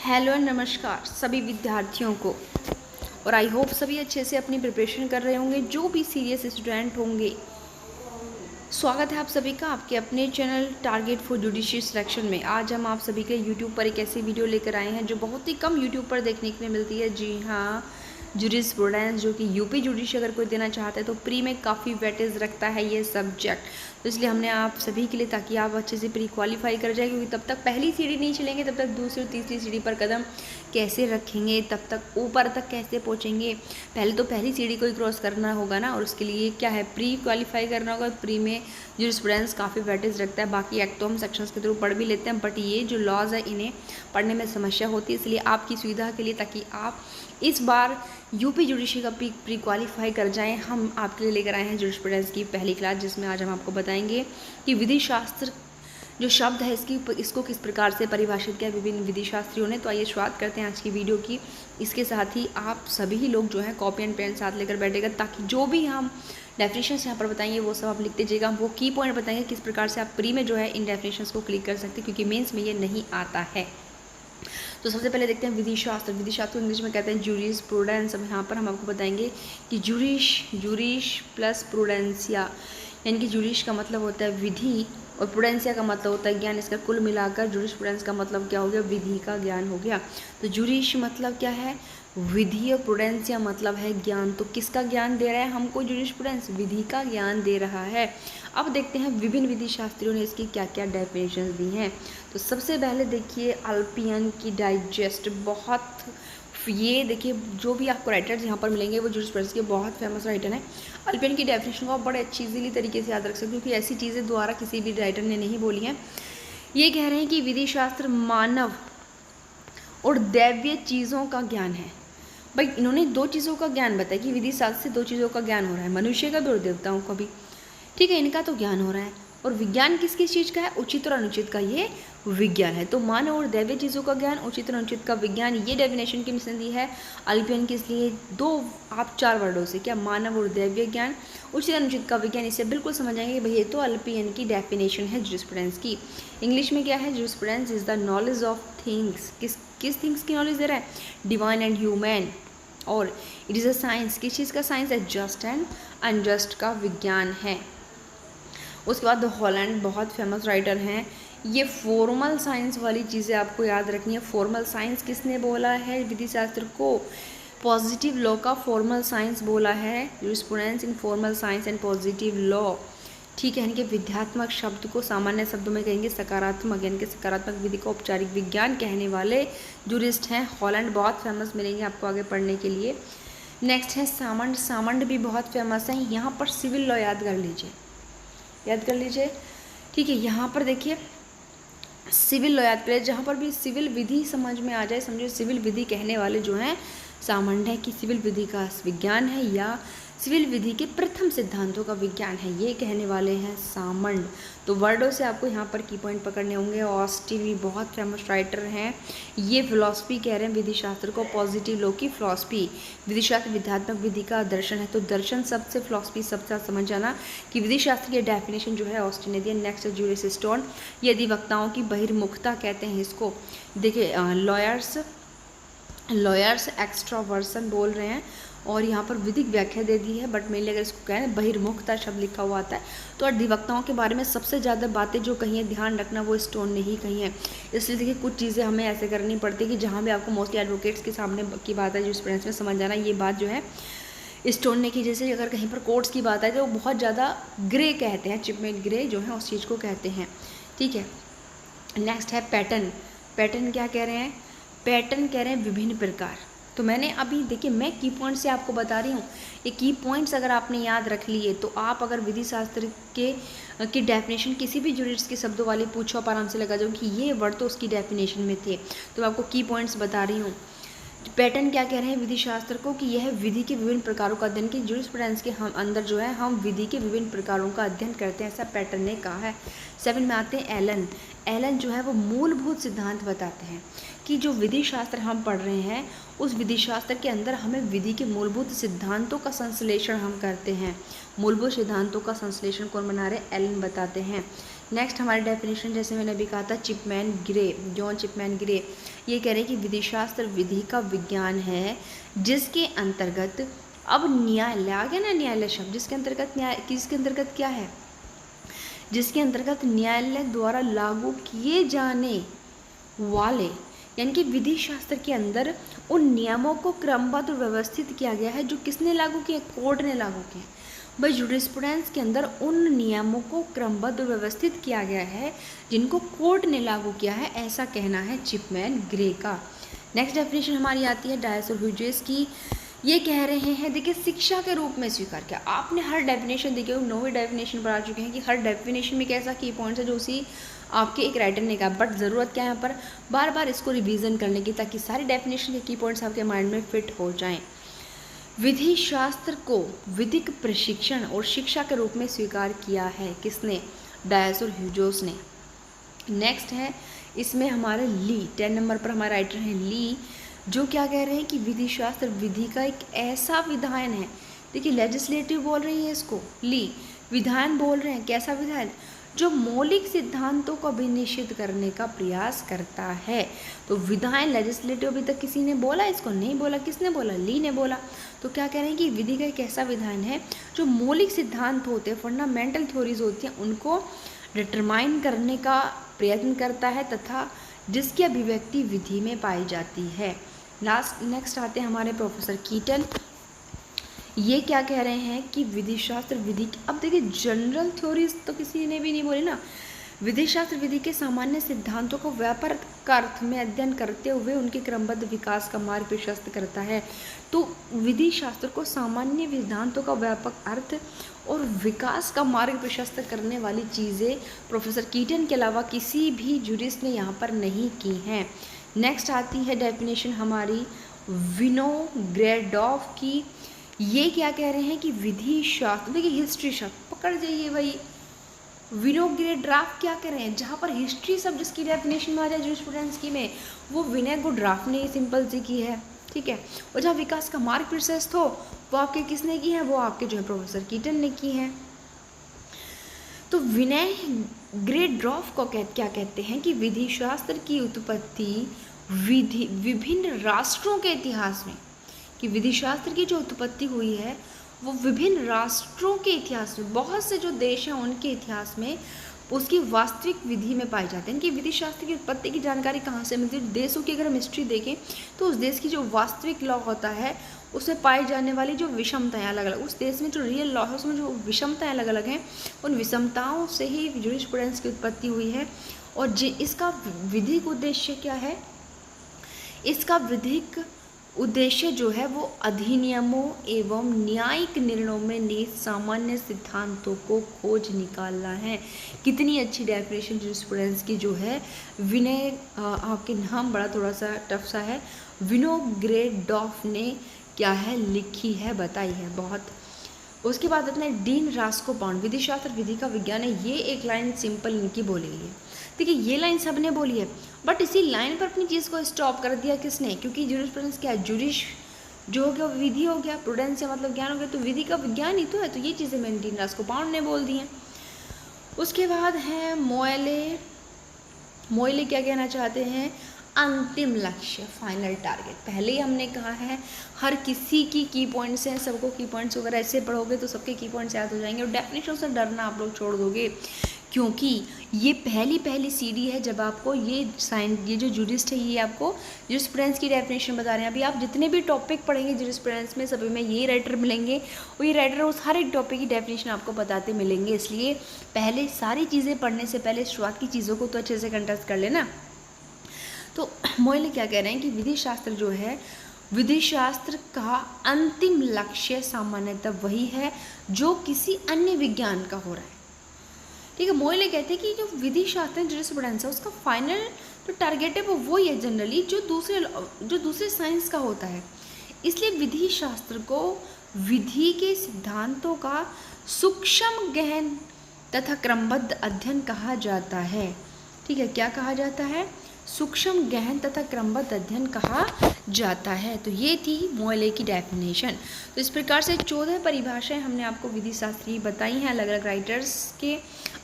Hello नमस्कार सभी विद्यार्थियों को। और आई होप सभी अच्छे से अपनी प्रिपरेशन कर रहे होंगे। जो भी सीरियस स्टूडेंट होंगे, स्वागत है आप सभी का आपके अपने channel target for judicious selection में। आज हम आप सभी के लिए यूट्यूब पर एक ऐसी वीडियो लेकर आए हैं जो बहुत ही कम यूट्यूब पर देखने के लिए मिलती है। जी हाँ, जूरिस्प्रूडेंस, जो कि यूपी जुडिशरी अगर कोई देना चाहता है तो प्री में काफ़ी वेटेज रखता है ये सब्जेक्ट। तो इसलिए हमने आप सभी के लिए, ताकि आप अच्छे से प्री क्वालिफाई कर जाए, क्योंकि तब तक पहली सीढ़ी नहीं चलेंगे तब तक दूसरी और तीसरी सीढ़ी पर कदम कैसे रखेंगे, तब तक ऊपर तक कैसे पहुँचेंगे। पहले तो पहली सीढ़ी को ही क्रॉस करना होगा ना, और उसके लिए क्या है, प्री क्वालिफाई करना होगा। प्री में जूरिस्प्रूडेंस काफ़ी वेटेज रखता है। बाकी एक्ट तो हम सेक्शंस के थ्रू पढ़ भी लेते हैं, बट ये जो लॉज है इन्हें पढ़ने में समस्या होती है। इसलिए आपकी सुविधा के लिए, ताकि आप इस बार यूपी जुडिशरी का प्री क्वालिफाई कर जाएं, हम आपके लिए लेकर आए हैं जूरिस्प्रूडेंस की पहली क्लास, जिसमें आज हम आपको बताएंगे कि विधि शास्त्र जो शब्द है इसको किस प्रकार से परिभाषित किया विभिन्न विधि शास्त्रियों ने। तो आइए शुरुआत करते हैं आज की वीडियो की। इसके साथ ही आप सभी लोग जो हैं कॉपी एंड पेन साथ लेकर बैठेगा, ताकि जो भी हम डेफिनेशंस यहाँ पर बताएंगे वो सब आप लिखते जाइएगा। हम वो की पॉइंट बताएंगे किस प्रकार से आप प्री में जो है इन डेफिनेशंस को क्लिक कर सकते हैं, क्योंकि मेंस में ये नहीं आता है। तो सबसे पहले देखते हैं विधि शास्त्र। विधि शास्त्र इंग्लिश में कहते हैं जूरिस्प्रूडेंस। अब यहाँ पर हम आपको बताएंगे कि जूरिश प्लस प्रूडेंसिया, यानी कि जूरिश का मतलब होता है विधि और प्रूडेंसिया का मतलब होता है ज्ञान। इसका कुल मिलाकर जूरिस्प्रूडेंस का मतलब क्या हो गया, विधि का ज्ञान हो गया। तो जूरिश मतलब क्या है, विधि, और प्रूडेंसिया मतलब है ज्ञान। तो किसका ज्ञान दे रहा है हमको जूरिस्प्रूडेंस, विधि का ज्ञान दे रहा है। अब देखते हैं विभिन्न विधि शास्त्रियों ने इसकी क्या क्या डेफिनेशंस दी हैं। तो सबसे पहले देखिए अल्पियन की डाइजेस्ट, बहुत ये देखिए जो भी आपको राइटर्स यहाँ पर मिलेंगे वो जूरिस्प्रूडेंस के बहुत फेमस राइटर हैं। अल्पियन की डेफिनेशन को आप बड़े अच्छी इजीली तरीके से याद रख सकते हो, क्योंकि ऐसी चीज़ें द्वारा किसी भी राइटर ने नहीं बोली हैं। ये कह रहे हैं कि विधि शास्त्र मानव और दैवीय चीज़ों का ज्ञान है। भाई इन्होंने दो चीज़ों का ज्ञान बताया कि विधि शास्त्र से दो चीज़ों का ज्ञान हो रहा है, मनुष्य का भी और देवताओं का भी। ठीक है, इनका तो ज्ञान हो रहा है। और विज्ञान किस किस चीज़ का है, उचित और अनुचित का ये विज्ञान है। तो मानव और दैवीय चीज़ों का ज्ञान, उचित और अनुचित का विज्ञान, ये डेफिनेशन किसने दी है, अल्पियन की। इसलिए दो आप चार वर्डों से क्या, मानव और दैवीय ज्ञान, उचित अनुचित का विज्ञान, इससे बिल्कुल समझ आएंगे भाई ये तो अल्पियन की डेफिनेशन है जूरिस्प्रूडेंस की। इंग्लिश में क्या है, jurisprudence is the knowledge of things. किस थिंग्स की नॉलेज दे रहा है, डिवाइन एंड ह्यूमन। और इट इज़ अ साइंस, किस चीज़ का साइंस है, जस्ट एंड अनजस्ट का विज्ञान है। उसके बाद हॉलैंड बहुत फेमस राइटर हैं। ये फॉर्मल साइंस वाली चीज़ें आपको याद रखनी है। फॉर्मल साइंस किसने बोला है विधि शास्त्र को, पॉजिटिव लॉ का फॉर्मल साइंस बोला है jurisprudence in formal science and positive law. ठीक है, यानी कि विध्यात्मक शब्द को सामान्य शब्दों में कहेंगे सकारात्मक, यानी कि सकारात्मक विधि को औपचारिक विज्ञान कहने वाले जूरिस्ट हैं। हॉलैंड बहुत फेमस मिलेंगे आपको आगे पढ़ने के लिए। नेक्स्ट है सामंड। सामंड भी बहुत फेमस है। यहाँ पर सिविल लॉ याद कर लीजिए, याद कर लीजिए। ठीक है, यहाँ पर देखिए सिविल लॉ याद करें, जहाँ पर भी सिविल विधि समझ में आ जाए, समझो सिविल विधि कहने वाले जो हैं सामंड है, कि सिविल विधि का विज्ञान है या सिविल विधि के प्रथम सिद्धांतों का विज्ञान है, ये कहने वाले हैं सामंड। तो वर्डों से आपको यहाँ पर की पॉइंट पकड़ने होंगे। ऑस्टिन भी बहुत फेमस राइटर हैं। ये फिलॉसफी कह रहे हैं विधि शास्त्र को, पॉजिटिव लॉ की फिलॉसफी। विधि शास्त्र विध्यात्मक विधि का दर्शन है। तो दर्शन सबसे फिलॉसफी सबसे समझ जाना कि विधि शास्त्र की डेफिनेशन जो है ऑस्टिन ने दिया। नेक्स्ट जूरिस स्टोन, ये अधिवक्ताओं की बहिर्मुखता कहते हैं इसको। देखिए लॉयर्स एक्स्ट्रावर्सन बोल रहे हैं, और यहाँ पर विधिक व्याख्या दे दी है, बट मेनली अगर इसको कहें बहिर्मुखता शब्द लिखा हुआ आता है। तो अधिवक्ताओं के बारे में सबसे ज़्यादा बातें जो कही हैं, ध्यान रखना, वो स्टोन ने ही कही है। इसलिए देखिए कुछ चीज़ें हमें ऐसे करनी पड़ती है कि जहाँ भी आपको मोस्टली एडवोकेट्स के सामने की बात है जूरिस्प्रूडेंस में समझ जाना, ये बात जो है स्टोन ने की। जैसे अगर कहीं पर कोर्ट्स की बात है तो बहुत ज़्यादा ग्रे कहते हैं, चिपमेट ग्रे जो है उस चीज़ को कहते हैं। ठीक है, नेक्स्ट है पैटर्न। पैटर्न क्या कह रहे हैं, पैटर्न कह रहे हैं विभिन्न प्रकार। तो मैंने अभी देखिए मैं की पॉइंट से आपको बता रही हूँ, ये की पॉइंट्स अगर आपने याद रख लिए तो आप अगर विधि शास्त्र की डेफिनेशन किसी भी जूरिस्ट के शब्दों वाले पूछो, आप आराम से लगा जाओ कि ये वर्ड तो उसकी डेफिनेशन में थे। तो मैं आपको की पॉइंट्स बता रही हूँ। पैटर्न क्या कह रहे हैं विधि शास्त्र को, कि यह विधि के विभिन्न प्रकारों का अध्ययन, की जूरिस्प्रूडेंस के हम अंदर जो है हम विधि के विभिन्न प्रकारों का अध्ययन करते हैं, ऐसा पैटर्न ने कहा है। 7 में आते हैं एलन। एलन जो है वो मूलभूत सिद्धांत बताते हैं कि जो विधि शास्त्र हम पढ़ रहे हैं उस विधि शास्त्र के अंदर हमें विधि के मूलभूत सिद्धांतों का संश्लेषण हम करते हैं। मूलभूत सिद्धांतों का संश्लेषण कौन बना रहे, एलन बताते हैं। नेक्स्ट हमारी डेफिनेशन, जैसे मैंने अभी कहा था, चिपमैन ग्रे, जॉन चिपमैन ग्रे। ये कह रहे हैं कि विधि शास्त्र विधि का विज्ञान है जिसके अंतर्गत, अब न्यायालय आ गया ना, न्यायालय शब्द, जिसके अंतर्गत किसके अंतर्गत क्या है, जिसके अंतर्गत न्यायालय द्वारा लागू किए जाने वाले, यानी कि विधि शास्त्र के अंदर उन नियमों को क्रमबद्ध और व्यवस्थित किया गया है जो किसने लागू किए, कोर्ट ने लागू किए। भाई जूरिस्प्रूडेंस के अंदर उन नियमों को क्रमबद्ध और व्यवस्थित किया गया है जिनको कोर्ट ने लागू किया है, ऐसा कहना है चिपमैन ग्रे का। नेक्स्ट डेफिनेशन हमारी आती है डायस और ह्यूजेस की। ये कह रहे हैं, देखिए शिक्षा के रूप में स्वीकार किया। आपने हर डेफिनेशन देखिए, 9वीं डेफिनेशन पर आ चुके हैं कि हर डेफिनेशन में कैसा की पॉइंट्स है जो उसी आपके एक राइटर ने कहा, बट ज़रूरत क्या है यहाँ पर बार बार इसको रिवीजन करने की, ताकि सारी डेफिनेशन के की पॉइंट्स आपके माइंड में फिट हो जाएं। विधि शास्त्र को विधिक प्रशिक्षण और शिक्षा के रूप में स्वीकार किया है, किसने, डायस और ह्यूजेस ने। नेक्स्ट है इसमें हमारे ली, 10 नंबर पर हमारे राइटर हैं ली, जो क्या कह रहे हैं कि विधि शास्त्र विधि का एक ऐसा विधान है, देखिए लेजिस्लेटिव बोल रही है इसको, ली विधान बोल रहे हैं, कैसा विधान, जो मौलिक सिद्धांतों को अभिनिश्चित करने का प्रयास करता है। तो विधान लेजिस्लेटिव अभी तक किसी ने बोला, इसको नहीं बोला, किसने बोला, ली ने बोला। तो क्या कह रहे हैं कि विधि का एक ऐसा विधान है जो मौलिक सिद्धांत होते हैं, फंडामेंटल थ्योरीज होती हैं, उनको डिटरमाइन करने का प्रयत्न करता है तथा जिसकी अभिव्यक्ति विधि में पाई जाती है। नेक्स्ट आते हैं हमारे प्रोफेसर कीटन। ये क्या कह रहे हैं कि विधि शास्त्र विधि, अब देखिए जनरल थ्योरीज तो किसी ने भी नहीं बोली ना, विधि शास्त्र विधि के सामान्य सिद्धांतों को व्यापक अर्थ में अध्ययन करते हुए उनके क्रमबद्ध विकास का मार्ग प्रशस्त करता है। तो विधि शास्त्र को सामान्य सिद्धांतों का व्यापक अर्थ और विकास का मार्ग प्रशस्त करने वाली चीज़ें प्रोफेसर कीटन के अलावा किसी भी जूरिस्ट ने यहाँ पर नहीं की हैं। नेक्स्ट आती है डेफिनेशन हमारी विनोग्रेडोव की। ये क्या कह रहे हैं कि विधि शास्त्र, देखिए हिस्ट्री शब्द पकड़ जाइए भाई, विनोग्रेडोव क्या कह रहे हैं, जहाँ पर हिस्ट्री शब्द जिसकी डेफिनेशन में आ जाए जूरिस्प्रूडेंस की में, वो विनोग्रेडोव ने सिंपल सी की है, ठीक है। और जहाँ विकास का मार्ग प्रशस्त हो वो आपके किसने की है, वो आपके जो है प्रोफेसर कीटन ने की है। तो विनोग्रेडोव को क्या कहते हैं कि विधि शास्त्र की उत्पत्ति विभिन्न राष्ट्रों के इतिहास में, कि विधि शास्त्र की जो उत्पत्ति हुई है वो विभिन्न राष्ट्रों के इतिहास में, बहुत से जो देश हैं उनके इतिहास में उसकी वास्तविक विधि में पाई जाती है। इनकी विधि शास्त्र की उत्पत्ति की जानकारी कहाँ से मिलती है, देशों की अगर हम हिस्ट्री देखें तो उस देश की जो वास्तविक लॉ होता है उसमें पाई जाने वाली जो विषमताएं अलग अलग, उस देश में जो रियल लॉ है उसमें जो विषमताएं अलग अलग हैं, उन विषमताओं से ही जूरिस्प्रूडेंस की उत्पत्ति हुई है। और इसका विधिक उद्देश्य क्या है, इसका विधिक उद्देश्य जो है वो अधिनियमों एवं न्यायिक निर्णयों में निहित सामान्य सिद्धांतों को खोज निकालना है। कितनी अच्छी डेफिनेशन जूरिस्प्रूडेंस की जो है विनय, आपके नाम बड़ा थोड़ा सा टफ सा है, विनोग्रेडोव ने क्या है लिखी है, बताई है बहुत। उसके बाद अपने डीन रास्कोपाउंड, विधि शास्त्र विधि का विज्ञान है, ये एक लाइन सिंपल इनकी बोली गई है। देखिए ये लाइन सबने बोली है, बट इसी लाइन पर अपनी चीज़ को स्टॉप कर दिया किसने, क्योंकि जूरिस्प्रूडेंस क्या है, जूरिश जो हो गया विधि हो गया, प्रूडेंस से मतलब ज्ञान हो गया, तो विधि का विज्ञान ही तो है। तो ये चीज़ें मैंने डीन रास्कोपाउंड ने बोल दी हैं। उसके बाद है मोएले क्या कहना चाहते हैं, अंतिम लक्ष्य, फाइनल टारगेट। पहले ही हमने कहा है हर किसी की पॉइंट्स हैं, सबको की पॉइंट्स वगैरह ऐसे पढ़ोगे तो सबके की पॉइंट्स याद हो जाएंगे और डेफिनेशन से डरना आप लोग छोड़ दोगे, क्योंकि ये पहली सीढ़ी है जब आपको ये जो जूरिस्ट है ये आपको जूरिस्प्रूडेंस की डेफिनेशन बता रहे हैं। अभी आप जितने भी टॉपिक पढ़ेंगे जूरिस्प्रूडेंस में सभी में ये राइटर मिलेंगे और ये राइटर उस हर एक टॉपिक की डेफिनेशन आपको बताते मिलेंगे। इसलिए पहले सारी चीज़ें पढ़ने से पहले शुरुआत की चीज़ों को तो अच्छे से कंटेस्ट कर लेना। तो मोएले क्या कह रहे हैं कि विधि शास्त्र जो है, विधि शास्त्र का अंतिम लक्ष्य सामान्यतः वही है जो किसी अन्य विज्ञान का हो रहा है, ठीक है। मोएले कहते हैं कि जो विधि शास्त्र जूरिस्प्रूडेंस है उसका फाइनल जो टारगेट है वो वही है जनरली जो दूसरे साइंस का होता है। इसलिए विधि शास्त्र को विधि के सिद्धांतों का सूक्ष्म गहन तथा क्रमबद्ध अध्ययन कहा जाता है, ठीक है। क्या कहा जाता है, सूक्ष्म गहन तथा क्रमबद्ध अध्ययन कहा जाता है। तो ये थी मोएले की डेफिनेशन। तो इस प्रकार से 14 परिभाषाएं हमने आपको विधि शास्त्र की बताई हैं अलग अलग राइटर्स के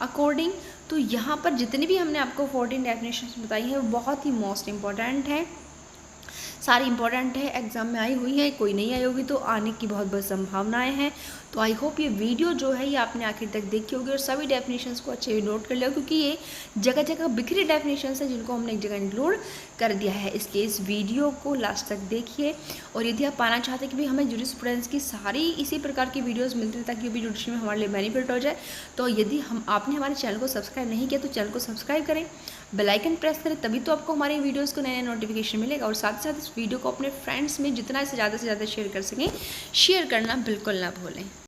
अकॉर्डिंग। तो यहाँ पर जितनी भी हमने आपको 14 डेफिनेशंस बताई हैं वो बहुत ही मोस्ट इम्पॉर्टेंट है, सारी इंपॉर्टेंट है, एग्ज़ाम में आई हुई है, कोई नहीं आई होगी तो आने की बहुत बहुत संभावनाएं हैं। तो आई होप ये वीडियो जो है ये आपने आखिर तक देखी होगी और सभी डेफिनेशंस को अच्छे से नोट कर लिया, क्योंकि ये जगह जगह बिखरी डेफिनेशंस हैं जिनको हमने एक जगह इंक्लूड कर दिया है। इसलिए इस वीडियो को लास्ट तक देखिए। और यदि आप पाना चाहते हैं कि भाई हमें जूरिस्प्रूडेंस की सारी इसी प्रकार की वीडियोज़ मिलती है ताकि भी जुडिशरी में हमारे लिए बेनिफिट हो जाए, तो यदि आपने हमारे चैनल को सब्सक्राइब नहीं किया तो चैनल को सब्सक्राइब करें, बेल आइकन प्रेस करें, तभी तो आपको हमारे वीडियोस को नया नया नोटिफिकेशन मिलेगा। और साथ ही साथ इस वीडियो को अपने फ्रेंड्स में जितना से ज़्यादा शेयर कर सकें, शेयर करना बिल्कुल ना भूलें।